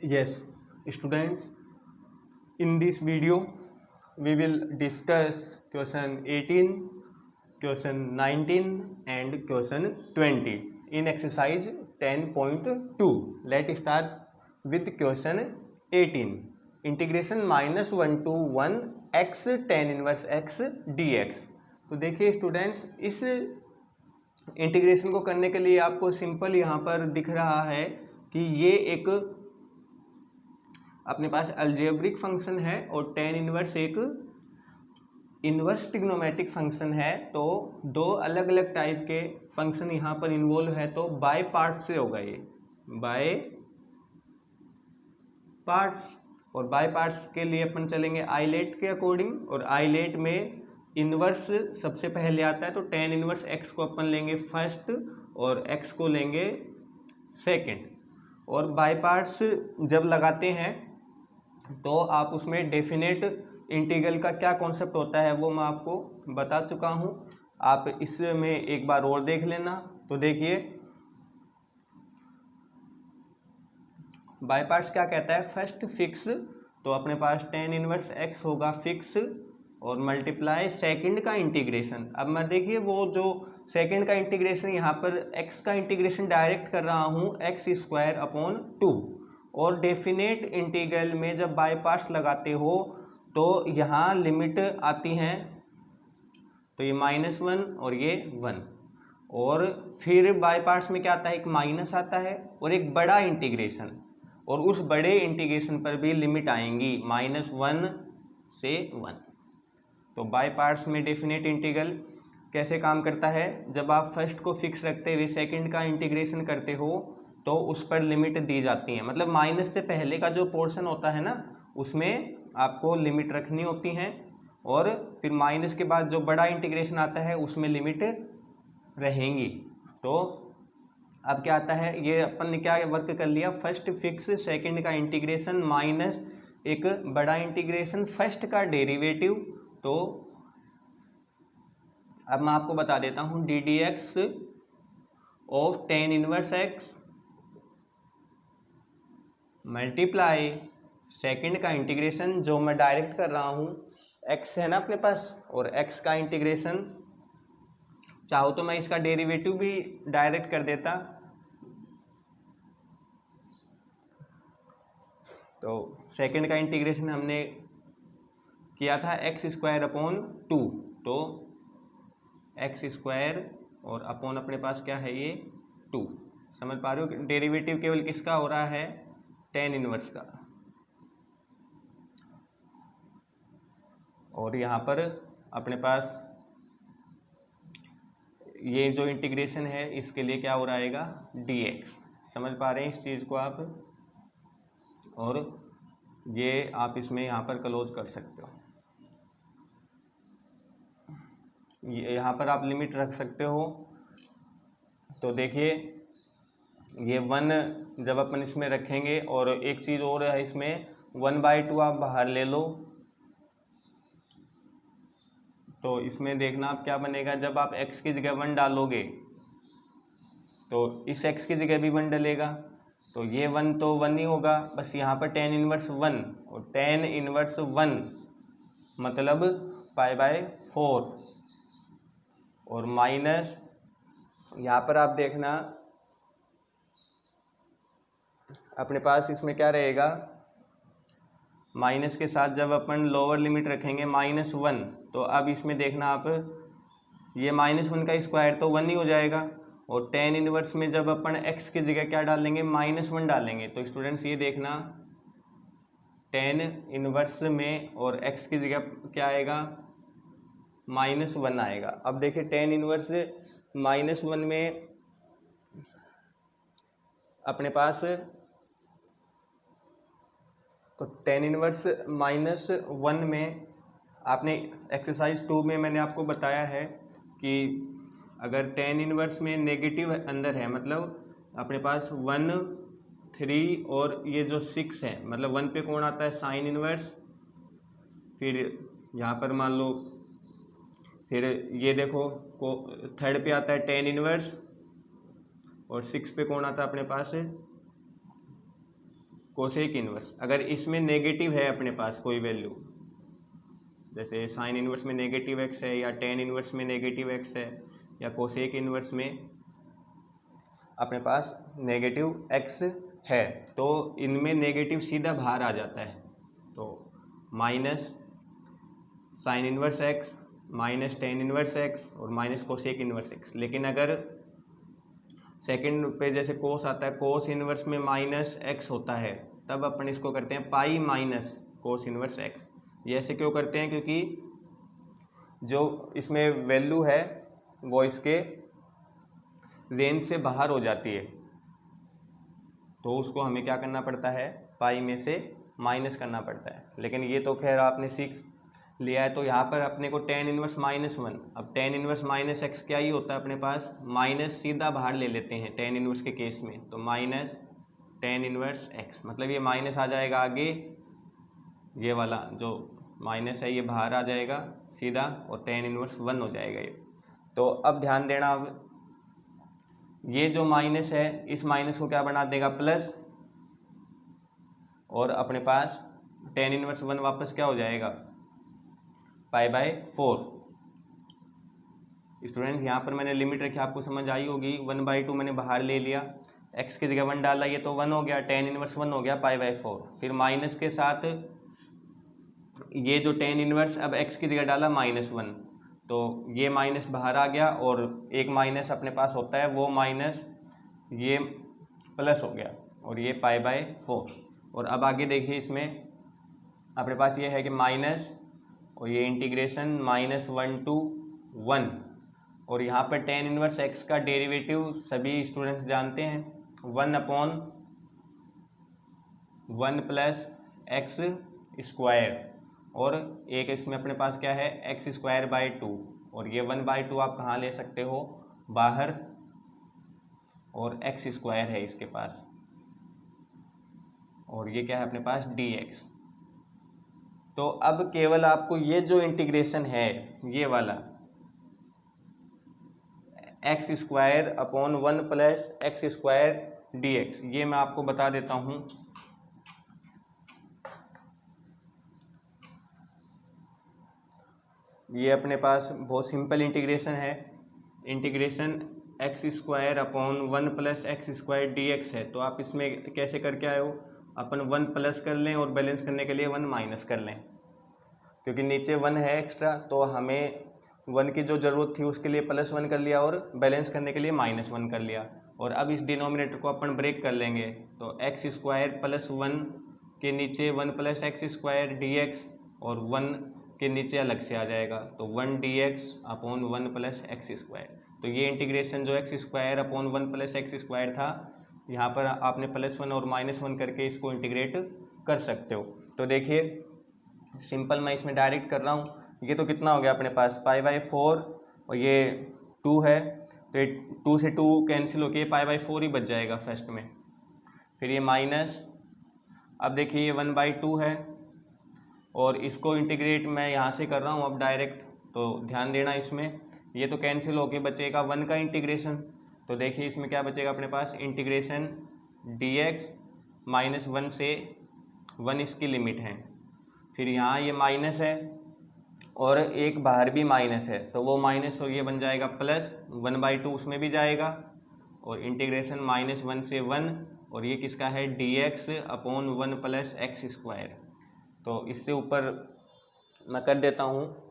Yes, students, in this video we will discuss question 18, question 19 and question 20 in exercise 10.2. Let's start with question 18. Integration -1 to 1 x tan inverse x dx। तो देखिए students, इस integration को करने के लिए आपको simple यहाँ पर दिख रहा है कि ये एक अपने पास अलजेब्रिक फंक्शन है और tan इनवर्स एक इनवर्स ट्रिग्नोमेट्रिक फंक्शन है। तो दो अलग अलग टाइप के फंक्शन यहाँ पर इन्वॉल्व है, तो बाय पार्ट्स से होगा ये बाय पार्ट्स। और बाय पार्ट्स के लिए अपन चलेंगे आइलेट के अकॉर्डिंग, और आइलेट में इनवर्स सबसे पहले आता है, तो tan इनवर्स x को अपन लेंगे फर्स्ट और x को लेंगे सेकंड। और बाय पार्ट्स जब लगाते हैं तो आप उसमें डेफिनेट इंटीग्रल का क्या कॉन्सेप्ट होता है वो मैं आपको बता चुका हूँ। आप इसमें एक बार और देख लेना। तो देखिए बाय पार्ट्स क्या कहता है, फर्स्ट फिक्स, तो अपने पास tan इनवर्स x होगा फिक्स और मल्टीप्लाई सेकंड का इंटीग्रेशन। अब मैं देखिए वो जो सेकंड का इंटीग्रेशन यहाँ पर x का इंटीग्रेशन डायरेक्ट कर रहा हूँ x² और डेफिनेट इंटीग्रल में जब बाय पार्ट्स लगाते हो तो यहाँ लिमिट आती हैं, तो ये -1 और ये 1, और फिर बाय पार्ट्स में क्या आता है, एक माइनस आता है और एक बड़ा इंटीग्रेशन, और उस बड़े इंटीग्रेशन पर भी लिमिट आएंगी -1 से 1। तो बाय पार्ट्स में डेफिनेट इंटीग्रल कैसे काम करता है, जब आप फर्स्ट को फिक्स रखते हुए सेकंड का इंटीग्रेशन करते हो तो उस पर लिमिट दी जाती है। मतलब माइनस से पहले का जो पोर्शन होता है ना, उसमें आपको लिमिट रखनी होती हैं, और फिर माइनस के बाद जो बड़ा इंटीग्रेशन आता है उसमें लिमिट रहेंगी। तो अब क्या आता है, ये अपन ने क्या वर्क कर लिया, फर्स्ट फिक्स सेकंड का इंटीग्रेशन माइनस एक बड़ा इंटीग्रेशन फर्स्ट का डेरिवेटिव। तो अब मैं आपको बता देता हूँ D D x of tan inverse x multiply second का इंटीग्रेशन जो मैं डायरेक्ट कर रहा हूँ, x है ना अपने पास, और x का इंटीग्रेशन चाहो तो मैं इसका डेरिवेटिव भी डायरेक्ट कर देता। तो सेकंड का इंटीग्रेशन हमने किया था x² तो x² और अपॉन अपने पास क्या है ये 2। समझ पा रहे हो, डेरिवेटिव केवल किसका हो रहा है, tan इनवर्स का। और यहाँ पर अपने पास ये जो इंटीग्रेशन है इसके लिए क्या हो रहेगा, dx। समझ पा रहे हैं इस चीज़ को आप, और ये आप इसमें यहाँ पर क्लोज कर सकते हो। यहाँ पर आप लिमिट रख सकते हो। तो देखिए ये 1 जब अपन इसमें रखेंगे, और एक चीज़ और है इसमें 1/2 आप बाहर ले लो, तो इसमें देखना आप क्या बनेगा, जब आप x की जगह 1 डालोगे तो इस x की जगह भी 1 डलेगा, तो ये 1 तो 1 ही होगा, बस यहाँ पर tan इनवर्स 1, और tan इनवर्स 1 मतलब π/4, और माइनस यहाँ पर आप देखना अपने पास इसमें क्या रहेगा, माइनस के साथ जब अपन लोअर लिमिट रखेंगे -1, तो अब इसमें देखना आप ये -1 का स्क्वायर तो 1 ही हो जाएगा, और tan इनवर्स में जब अपन x की जगह क्या डालेंगे, -1 डालेंगे, तो स्टूडेंट्स ये देखना tan इनवर्स में और x की जगह क्या आएगा, -1 आएगा। अब देखिए tan इनवर्स -1 में अपने पास, तो tan इनवर्स -1 में आपने एक्सरसाइज 2 में मैंने आपको बताया है कि अगर tan इनवर्स में नेगेटिव अंदर है, मतलब अपने पास 1, 3 और ये जो 6 है, मतलब 1 पे कौन आता है, साइन इनवर्स, फिर यहाँ पर मान लो, फिर ये देखो को थर्ड पे आता है tan इनवर्स, और 6 पे कौन आता है अपने पास, कोसेक इन्वर्स, अगर इसमें नेगेटिव है अपने पास कोई वैल्यू, जैसे साइन इन्वर्स में नेगेटिव एक्स है, या टेन इन्वर्स में नेगेटिव एक्स है, या कोसेक इन्वर्स में अपने पास नेगेटिव एक्स है, तो इनमें नेगेटिव सीधा बाहर आ जाता है। तो minus sign inverse x, minus tan inverse x और माइनस कोसेक इन्वर्स एक्स। लेकिन अगर सेकंड पे जैसे कोस आता है, कोस इन्वर्स में माइनस एक्स होता है, तब अपन इसको करते हैं pi minus cos inverse x. ये ऐसे क्यों करते हैं? क्योंकि जो इसमें वैल्यू है वो इसके रेंज से बाहर हो जाती है, तो उसको हमें क्या करना पड़ता है, पाई में से माइनस करना पड़ता है। लेकिन ये तो खैर आपने सीख लिया है। तो यहाँ पर अपने को टेन इनवर्स माइनस वन, अब टेन इनवर्स माइनस एक्स क्या ही होता है अपने पास, माइनस सीधा बाहर ले लेते हैं टेन इनवर्स के केस में, तो माइनस टेन इनवर्स एक्स, मतलब ये माइनस आ जाएगा आगे, ये वाला जो माइनस है ये बाहर आ जाएगा सीधा, और टेन इनवर्स वन हो जाएगा ये। तो अब ध्यान देना, अब ये जो माइनस है इस माइनस को क्या बना देगा, प्लस, और अपने पास टेन इनवर्स वन वापस क्या हो जाएगा, पाई बाय फोर। स्टूडेंट यहाँ पर मैंने लिमिट रखी, आपको समझ आई होगी, 1/2 मैंने बाहर ले लिया, x की जगह 1 डाला, ये तो 1 हो गया, टेन इनवर्स 1 हो गया, पाई बाय 4। फिर माइनस के साथ ये जो टेन इनवर्स अब x की जगह डाला -1, तो ये माइनस बाहर आ गया, और एक माइनस अपने पास होता है, वो माइनस ये प्लस हो गया, और ये पाई बाय 4। और अब आगे देखिए, इसमें अपने पास ये है कि माइनस, और ये इंटीग्रेशन -1 to 1, और यहाँ पर टेन इनवर्स x का डेरिवेटिव सभी स्टूडेंट्स जानते हैं, 1/1 प्लस एक्स स्क्वायर, और एक इसमें अपने पास क्या है, x स्क्वायर बाई 2, और ये 1/2 आप कहाँ ले सकते हो, बाहर, और x स्क्वायर है इसके पास, और ये क्या है अपने पास, dx। तो अब केवल आपको ये जो इंटीग्रेशन है ये वाला x square upon 1 plus x square dx, ये मैं आपको बता देता हूँ। ये अपने पास बहुत सिंपल इंटीग्रेशन है, integration x square upon 1 plus x square dx है। तो आप इसमें कैसे करके आए हो, अपन 1 प्लस कर लें और बैलेंस करने के लिए 1 माइनस कर लें, क्योंकि नीचे 1 है एक्स्ट्रा, तो हमें 1 की जो ज़रूरत थी उसके लिए +1 कर लिया, और बैलेंस करने के लिए -1 कर लिया। और अब इस डिनोमिनेटर को अपन ब्रेक कर लेंगे, तो एक्स स्क्वायर प्लस 1 के नीचे 1 प्लस एक्स स्क्वायर dx, और 1 के नीचे अलग से आ जाएगा, तो 1 dx upon 1 plus x square. तो ये इंटीग्रेशन जो x square upon 1 plus x square था, यहाँ पर आपने +1 और -1 करके इसको इंटीग्रेट कर सकते हो। तो देखिए सिंपल, मैं इसमें डायरेक्ट कर रहा हूँ, ये तो कितना हो गया अपने पास, पाई बाय 4, और ये 2 है, तो ये 2 से 2 कैंसिल होके पाई बाय 4 ही बच जाएगा फर्स्ट में। फिर ये माइनस, अब देखिए ये 1/2 है, और इसको इंटीग्रेट मैं यहाँ से कर रहा हूँ अब डायरेक्ट, तो ध्यान देना इसमें, ये तो कैंसिल होके बचेगा 1 का इंटीग्रेशन। तो देखिए इसमें क्या बचेगा अपने पास, इंटीग्रेशन dx -1 से 1 इसकी लिमिट है, फिर यहाँ ये माइनस है, और एक बाहर भी माइनस है, तो वो माइनस, तो ये बन जाएगा प्लस 1/2 उसमें भी जाएगा, और इंटीग्रेशन -1 से 1, और ये किसका है, dx upon 1 plus x square. तो इससे ऊपर मैं कर देता हूँ,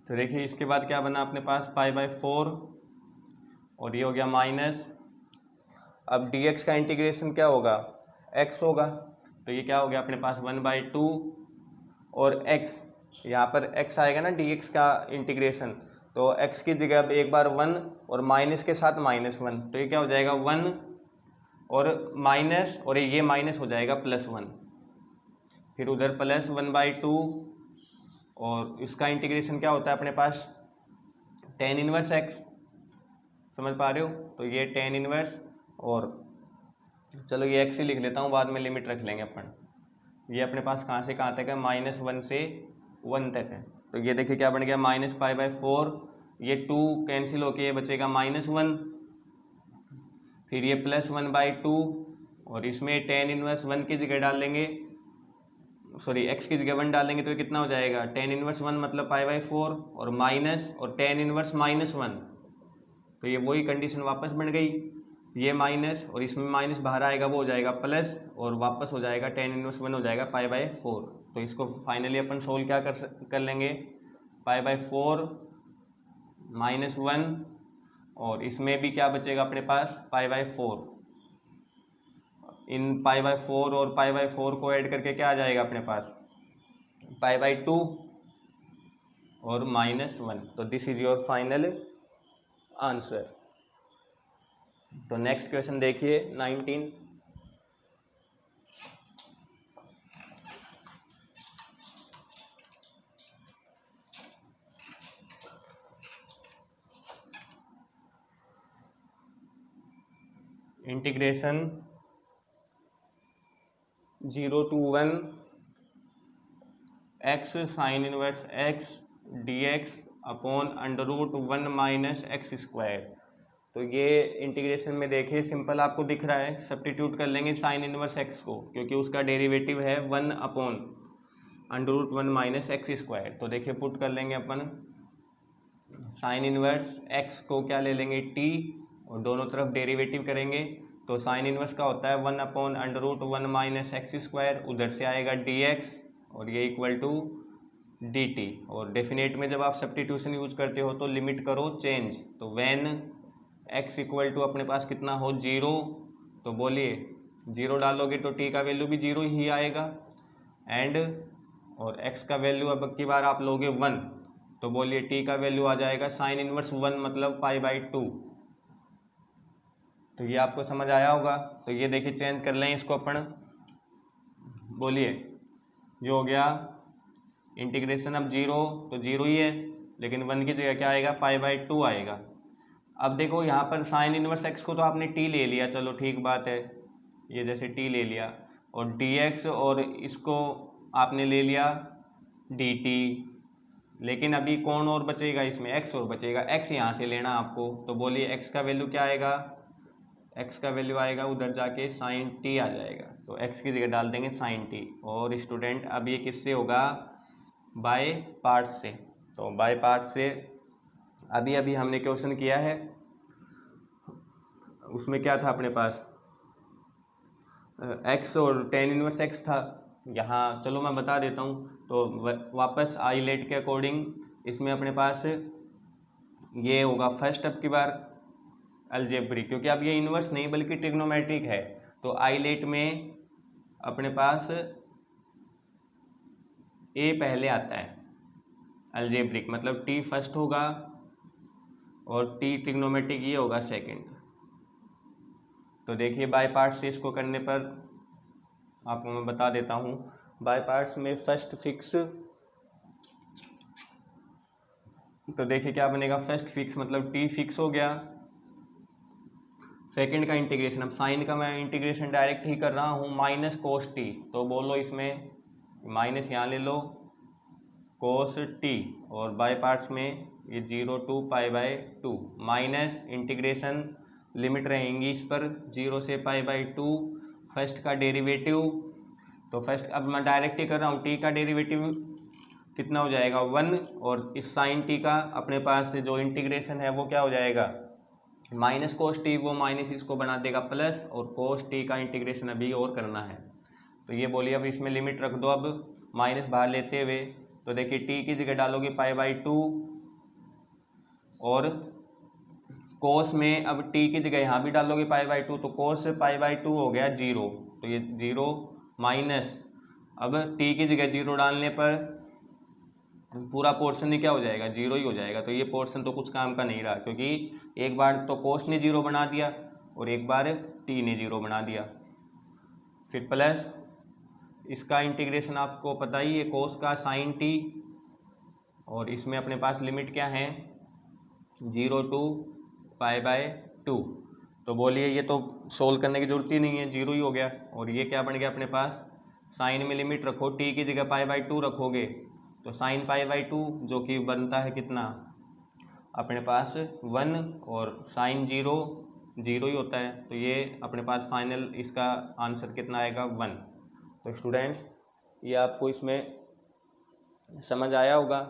तो देखिए इसके बाद क्या बना अपने पास, पाई बाय 4, और ये हो गया माइनस। अब dx का इंटीग्रेशन क्या होगा, x होगा, तो ये क्या हो गया अपने पास 1/2, और x, यहाँ पर x आएगा ना dx का इंटीग्रेशन, तो x की जगह अब एक बार 1 और माइनस के साथ -1, तो ये क्या हो जाएगा 1 और माइनस, और ये माइनस हो जाएगा +1, फिर उधर प्लस 1/2, और इसका इंटीग्रेशन क्या होता है अपने पास, टेन इनवर्स x, समझ पा रहे हो, तो ये टेन इनवर्स, और चलो ये x ही लिख लेता हूँ, बाद में लिमिट रख लेंगे अपन। ये अपने पास कहाँ से कहाँ तक है, -1 से 1 तक है, तो ये देखिए क्या बन गया -π/4, ये 2 कैंसिल होके ये बचेगा -1, फिर ये +1/2 और इसमें tan इनवर्स 1 की जगह डाल लेंगे, सॉरी x की जगह 1 डालेंगे तो ये कितना हो जाएगा tan इनवर्स 1 मतलब π/4 और माइनस और tan इनवर्स -1, तो ये वही कंडीशन वापस बन गई, ये माइनस और इसमें माइनस बाहर आएगा वो हो जाएगा प्लस और वापस हो जाएगा tan इनवर्स 1 हो जाएगा π/4। तो इसको फाइनली अपन सोल्व क्या कर लेंगे, π/4 -1 और इसमें भी क्या बचेगा अपने पास π/4, इन π/4 और π/4 को ऐड करके क्या आ जाएगा अपने पास π/2 और -1। तो this is your final answer. तो नेक्स्ट क्वेश्चन देखिए 19। Integration 0 to 1 x sin inverse x dx upon √1 - x²। तो ये इंटीग्रेशन में देखिए सिंपल आपको दिख रहा है, सब्स्टिट्यूट कर लेंगे साइन इनवर्स x को क्योंकि उसका डेरिवेटिव है 1 अपॉन √1 - x²। तो देखिए पुट कर लेंगे अपन साइन इनवर्स x को क्या ले लेंगे t और दोनों तरफ डेरिवेटिव करेंगे, तो साइन इनवर्स का होता है 1 अपॉन √1 - x², उधर से आएगा dx और ये इक्वल टू dt। और डेफिनेट में जब आप सब्स्टिट्यूशन यूज करते हो तो लिमिट करो चेंज, तो व्हेन x इक्वल टू अपने पास कितना हो 0, तो बोलिए 0 डालोगे तो t का वैल्यू भी 0 ही आएगा, एंड और x का वैल्यू अब की बार आप लोगे 1, तो बोलिए t का वैल्यू आ जाएगा साइन इनवर्स 1 मतलब π/2। तो ये आपको समझ आया होगा। तो ये देखिए चेंज कर लें इसको अपन, बोलिए जो हो गया इंटीग्रेशन अब 0 तो 0 ही है, लेकिन 1 की जगह क्या आएगा π/2 आएगा। अब देखो यहाँ पर साइन इनवर्स x को तो आपने t ले लिया, चलो ठीक बात है, ये जैसे t ले लिया, और dx और इसको आपने ले लिया dt, लेकिन अभी कौन और बचेगा इसमें, x और बचेगा, x यहाँ से लेना आपको, तो बोलिए x का वैल्यू क्या आएगा, x का वैल्यू आएगा उधर जाके साइन t आ जाएगा, तो x की जगह डाल देंगे साइन t। और स्टूडेंट अब ये किससे होगा, बाय पार्ट से। तो बाय पार्ट से अभी अभी हमने क्वेश्चन किया है, उसमें क्या था अपने पास x और tan इनवर्स x था, यहाँ चलो मैं बता देता हूँ। तो वापस आइलेट के अकॉर्डिंग इसमें अपने पास ये होगा फर्स्ट अब की बार अलजेब्रिक, क्योंकि अब ये इनवर्स नहीं बल्कि ट्रिग्नोमेट्रिक है, तो आइलेट में अपने पास a पहले आता है अलजेब्रिक, मतलब t फर्स्ट होगा और t ट्रिग्नोमेट्रिक ये होगा सेकंड। तो देखिए बाय पार्ट से इसको करने पर आपको मैं बता देता हूँ, बाय पार्ट्स में फर्स्ट फिक्स, तो देखिए क्या बनेगा फर्स्ट फिक्स मतलब t फिक्स हो गया, सेकंड का इंटीग्रेशन, अब साइन का मैं इंटीग्रेशन डायरेक्ट ही कर रहा हूँ -cos t, तो बोलो इसमें माइनस यहाँ ले लो cos t, और बाय पार्ट्स में ये 0 to π/2 माइनस इंटीग्रेशन लिमिट रहेंगी इस पर 0 से π/2, फर्स्ट का डेरिवेटिव, तो फर्स्ट अब मैं डायरेक्ट ही कर रहा हूँ, t का डेरिवेटिव कितना हो जाएगा 1, और इस साइन t का अपने पास जो इंटीग्रेशन है वो क्या हो जाएगा -cos t, वो माइनस इसको बना देगा प्लस, और cos t का इंटीग्रेशन अभी और करना है। तो ये बोलिए अब इसमें लिमिट रख दो, अब माइनस बाहर लेते हुए, तो देखिए t की जगह डालोगे π/2 और cos में अब t की जगह यहाँ भी डालोगे π/2, तो cos π/2 हो गया 0, तो ये 0 माइनस, अब t की जगह 0 डालने पर पूरा पोर्शन ही क्या हो जाएगा 0 ही हो जाएगा, तो ये पोर्शन तो कुछ काम का नहीं रहा, क्योंकि एक बार तो cos ने 0 बना दिया और एक बार t ने 0 बना दिया। फिर प्लस इसका इंटीग्रेशन आपको पता ही है cos का sin t, और इसमें अपने पास लिमिट क्या है 0 to π/2, तो बोलिए ये तो सोल्व करने की जरूरत ही नहीं है, 0 ही हो गया। और ये क्या बन गया अपने पास, साइन में लिमिट रखो, t की जगह π/2 रखोगे तो साइन पाई बाई 2 जो कि बनता है कितना अपने पास 1, और साइन 0 0 ही होता है, तो ये अपने पास फाइनल इसका आंसर कितना आएगा 1। तो स्टूडेंट्स ये आपको इसमें समझ आया होगा।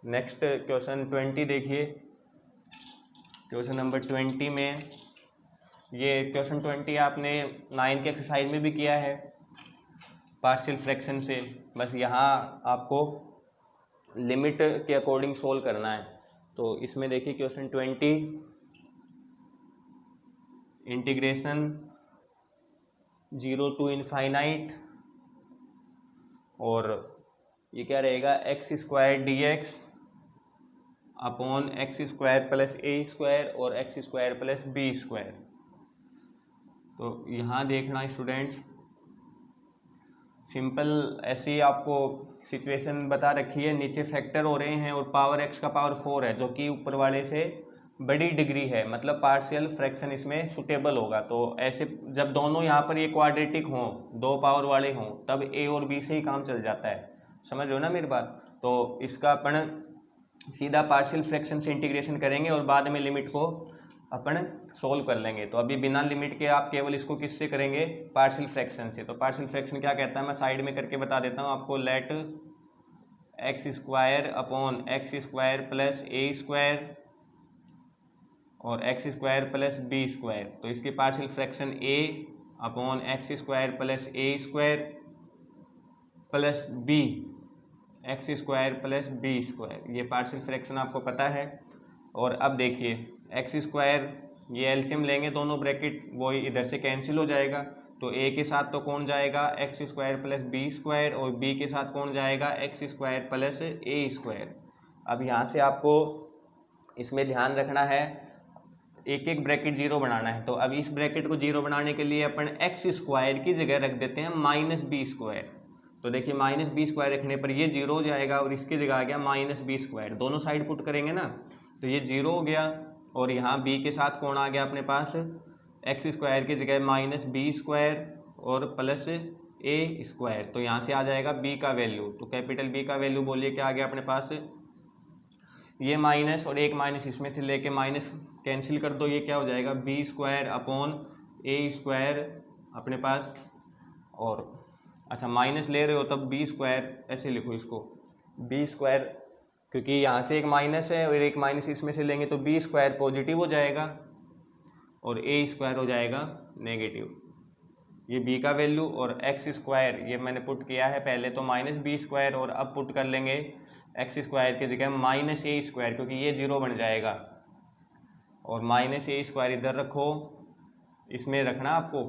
नेक्स्ट क्वेश्चन 20 देखिए। क्वेश्चन नंबर 20 में, ये क्वेश्चन 20 आपने 9 के एक्सरसाइज में भी किया है पार्शियल फ्रैक्शन से, बस यहाँ आपको लिमिट के अकॉर्डिंग सोल्व करना है। तो इसमें देखिए क्वेश्चन 20, इंटीग्रेशन 0 to इनफाइनाइट, और ये क्या रहेगा x square d x upon x square plus ए स्क्वायर और x square plus B square. तो यहाँ देखना स्टूडेंट्स, सिंपल ऐसी आपको सिचुएशन बता रखी है, नीचे फैक्टर हो रहे हैं और पावर एक्स का पावर 4 है जो कि ऊपर वाले से बड़ी डिग्री है, मतलब पार्शियल फ्रैक्शन इसमें सुटेबल होगा। तो ऐसे जब दोनों यहाँ पर ये क्वाड्रेटिक हों, 2 पावर वाले हों, तब ए और बी से ही काम चल जाता है। समझ लो ना मेरी बात। तो इसका अपन सीधा पार्शियल फ्रैक्शन से इंटीग्रेशन करेंगे और बाद में लिमिट को अपन सोल्व कर लेंगे। तो अभी बिना लिमिट के आप केवल इसको किससे करेंगे, पार्शियल फ्रैक्शन से। तो पार्शियल फ्रैक्शन क्या कहता है मैं साइड में करके बता देता हूँ आपको। Let x square upon x square plus ए स्क्वायर और x square plus B square. तो इसकी partial fraction a upon x square plus A square plus b x square plus B square, ये पार्शियल फ्रैक्शन आपको पता है। और अब देखिए एक्स स्क्वायर, ये एलसीएम लेंगे दोनों ब्रैकेट, वो इधर से कैंसिल हो जाएगा। तो ए के साथ तो कौन जाएगा X square plus B square, और बी के साथ कौन जाएगा एक्स स्क्वायर प्लस ए स्क्वायर। अब यहाँ से आपको इसमें ध्यान रखना है, एक एक ब्रैकेट 0 बनाना है। तो अब इस ब्रैकेट को 0 बनाने के लिए अपन एक्स स्क्वायर की जगह रख देते हैं माइनस बी स्क्वायर। तो देखिए माइनस बी स्क्वायर रखने पर ये 0 हो जाएगा और इसकी जगह आ गया माइनस बी स्क्वायर। दोनों साइड पुट करेंगे ना, तो ये 0 हो गया। और यहाँ बी के साथ कौन आ गया अपने पास, एक्स स्क्वायर की जगह माइनस बी स्क्वायर और प्लस ए स्क्वायर। तो यहाँ से आ जाएगा बी का वैल्यू, तो कैपिटल बी का वैल्यू बोलिए क्या आ गया अपने पास, ये माइनस और एक माइनस इसमें से लेके माइनस कैंसिल कर दो, ये क्या हो जाएगा B square upon A square अपने पास। और अच्छा माइनस ले रहे हो तब बी स्क्वायर ऐसे लिखो इसको, बी स्क्वायर, क्योंकि यहाँ से एक माइनस है और एक माइनस इसमें से लेंगे तो बी स्क्वायर पॉजिटिव हो जाएगा और ए स्क्वायर हो जाएगा नेगेटिव। ये बी का वैल्यू और एक्स स्क्वायर ये मैंने पुट किया है पहले तो माइनस बी स्क्वायर, और अब पुट कर लेंगे एक्स स्क्वायर की जगह माइनस ए स्क्वायर, क्योंकि ये 0 बन जाएगा। और माइनस ए स्क्वायर इधर रखो, इसमें रखना आपको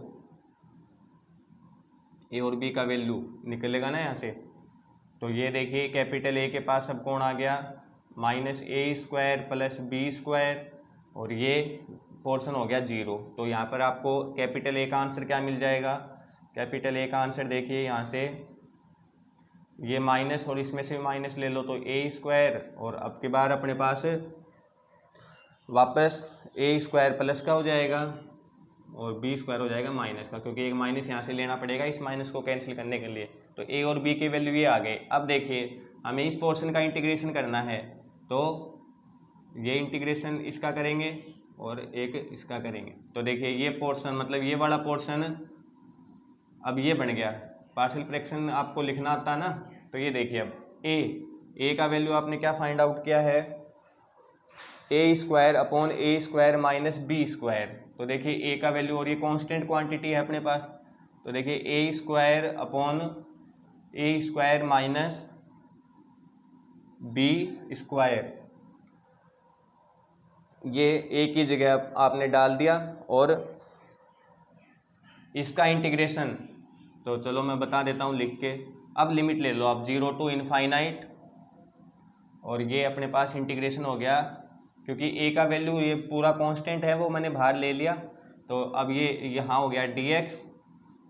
ए और बी का वैल्यू निकलेगा ना यहाँ से। तो ये देखिए कैपिटल ए के पास अब कौन आ गया माइनस ए स्क्वायर प्लस बी स्क्वायर, और ये पोर्शन हो गया 0। तो यहाँ पर आपको कैपिटल ए का आंसर क्या मिल जाएगा, कैपिटल ए का आंसर देखिए यहाँ से ये माइनस और इसमें से माइनस ले लो तो ए स्क्वायर, और अब की बार अपने पास वापस ए स्क्वायर प्लस का हो जाएगा और बी स्क्वायर हो जाएगा माइनस का, क्योंकि एक माइनस यहाँ से लेना पड़ेगा इस माइनस को कैंसिल करने के लिए। तो ए और बी के वैल्यू ये आ गए। अब देखिए हमें इस पोर्शन का इंटीग्रेशन करना है, तो ये इंटीग्रेशन इसका करेंगे और एक इसका करेंगे। तो देखिए ये पोर्शन मतलब ये वाला पोर्शन अब ये बन गया। पार्शियल फ्रैक्शन आपको लिखना आता ना, तो ये देखिए अब ए का वैल्यू आपने क्या फाइंड आउट किया है, ए square upon A square minus B square. तो देखिए ए का वैल्यू और ये कांस्टेंट क्वांटिटी है अपने पास, तो देखिए A square upon A square minus B square, ये ए की जगह आपने डाल दिया और इसका इंटीग्रेशन, तो चलो मैं बता देता हूँ लिख के। अब लिमिट ले लो आप 0 to इनफाइनाइट, और ये अपने पास इंटीग्रेशन हो गया, क्योंकि ए का वैल्यू ये पूरा कांस्टेंट है वो मैंने बाहर ले लिया। तो अब ये यहाँ हो गया dx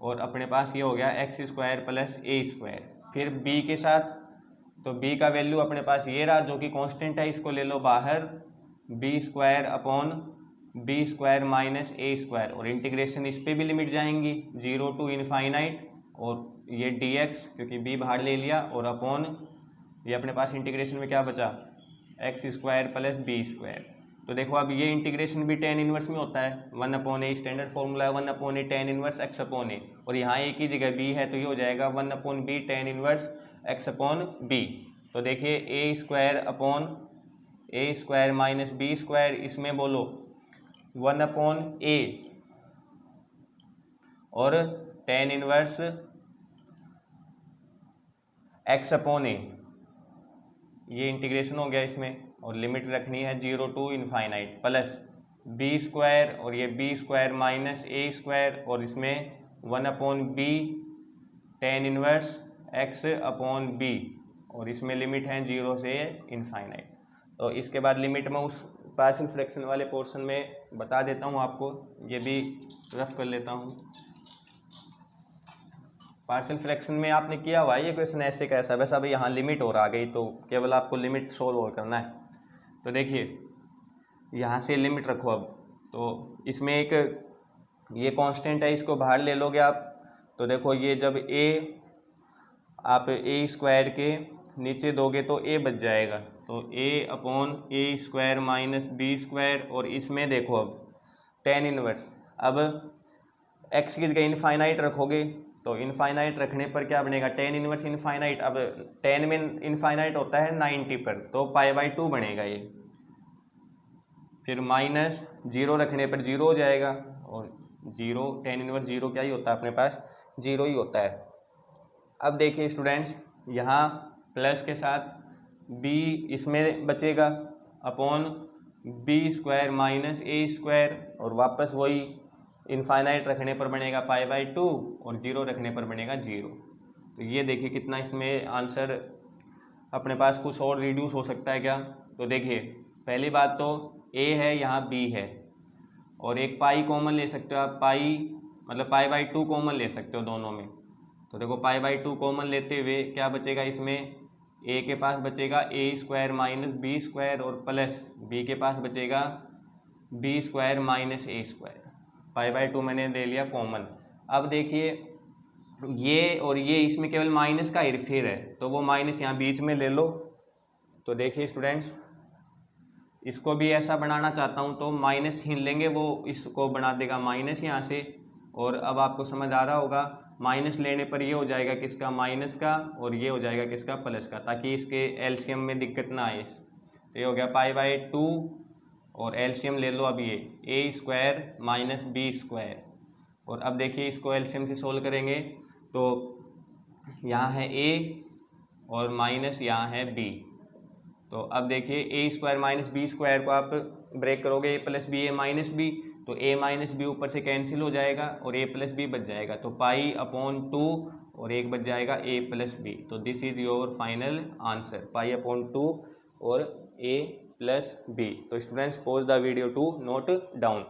और अपने पास ये हो गया एक्स स्क्वायर प्लस ए स्क्वायर। फिर b के साथ, तो b का वैल्यू अपने पास ये रहा जो कि कांस्टेंट है, इसको ले लो बाहर, b square upon b square minus ए स्क्वायर, और इंटीग्रेशन इस पर भी लिमिट जाएंगी 0 to इनफाइनाइट, और ये dx क्योंकि b बाहर ले लिया और अपॉन ये अपने पास इंटीग्रेशन में क्या बचा, X square plus B square. तो देखो अब ये इंटीग्रेशन भी tan इनवर्स में होता है, 1/a स्टैंडर्ड फॉर्मूला है 1/a tan inverse x upon a, और यहाँ एक ही जगह b है तो ये हो जाएगा 1/b tan inverse x upon b। तो देखिए a square upon a square minus B square, इसमें बोलो 1/a और tan inverse x upon A, ये इंटीग्रेशन हो गया इसमें, और लिमिट रखनी है 0 to infinite, plus B square और ये बी स्क्वायर माइनस ए स्क्वायर, और इसमें 1/b tan inverse x upon b, और इसमें लिमिट है 0 से इनफाइनाइट। तो इसके बाद लिमिट में उस पार्शियल फ्रैक्शन वाले पोर्शन में बता देता हूँ आपको, ये भी रफ कर लेता हूँ। पार्शियल फ्रैक्शन में आपने किया हुआ है ये क्वेश्चन ऐसे कैसा, वैसा अभी यहाँ लिमिट और आ गई तो केवल आपको लिमिट सोल्व और करना है। तो देखिए यहाँ से लिमिट रखो अब, तो इसमें एक ये कांस्टेंट है, इसको बाहर ले लोगे आप, तो देखो ये जब आप ए स्क्वायर के नीचे दोगे तो ए बच जाएगा, तो a upon A square minus B square, और इसमें देखो अब tan इनवर्स, अब x की जगह इनफाइनाइट रखोगे तो इनफाइनाइट रखने पर क्या बनेगा, tan इनवर्स इनफाइनाइट, अब tan में इनफाइनाइट होता है 90 पर, तो π/2 बनेगा ये, फिर माइनस 0 रखने पर 0 हो जाएगा, और 0 tan इनवर्स 0 क्या ही होता है अपने पास, 0 ही होता है। अब देखिए स्टूडेंट्स, यहाँ प्लस के साथ b इसमें बचेगा अपॉन बी स्क्वायर माइनस ए स्क्वायर, और वापस वही इनफाइनाइट रखने पर बनेगा π/2 और 0 रखने पर बनेगा 0। तो ये देखिए कितना इसमें आंसर अपने पास कुछ और रिड्यूस हो सकता है क्या। तो देखिए पहली बात तो a है, यहाँ b है, और एक पाई कॉमन ले सकते हो आप, पाई मतलब π/2 कॉमन ले सकते हो दोनों में। तो देखो π/2 कॉमन लेते हुए क्या बचेगा, इसमें a के पास बचेगा a square minus B square, और प्लस b के पास बचेगा b स्क्वायर माइनस ए स्क्वायर, π/2 मैंने ले लिया कॉमन। अब देखिए ये और ये इसमें केवल माइनस का हेरफेर है, तो वो माइनस यहाँ बीच में ले लो। तो देखिए स्टूडेंट्स, इसको भी ऐसा बनाना चाहता हूँ तो माइनस छीन लेंगे, वो इसको बना देगा माइनस यहाँ से, और अब आपको समझ आ रहा होगा माइनस लेने पर ये हो जाएगा किसका, माइनस का, और ये हो जाएगा किसका, प्लस का, ताकि इसके एलसीएम में दिक्कत ना आए। तो ये हो गया π/2, और एलसीएम ले लो अब ये ए स्क्वायर माइनस बी स्क्वायर, और अब देखिए इसको एलसीएम से सोल्व करेंगे तो यहाँ है a और माइनस यहाँ है b। तो अब देखिए A square minus B square को आप ब्रेक करोगे, a plus B A minus B, तो a माइनस बी ऊपर से कैंसिल हो जाएगा और a प्लस बी बच जाएगा, तो π/2 और एक बच जाएगा a प्लस बी। तो this is your final answer, π/2 और a प्लस बी। तो students pause the video to note down.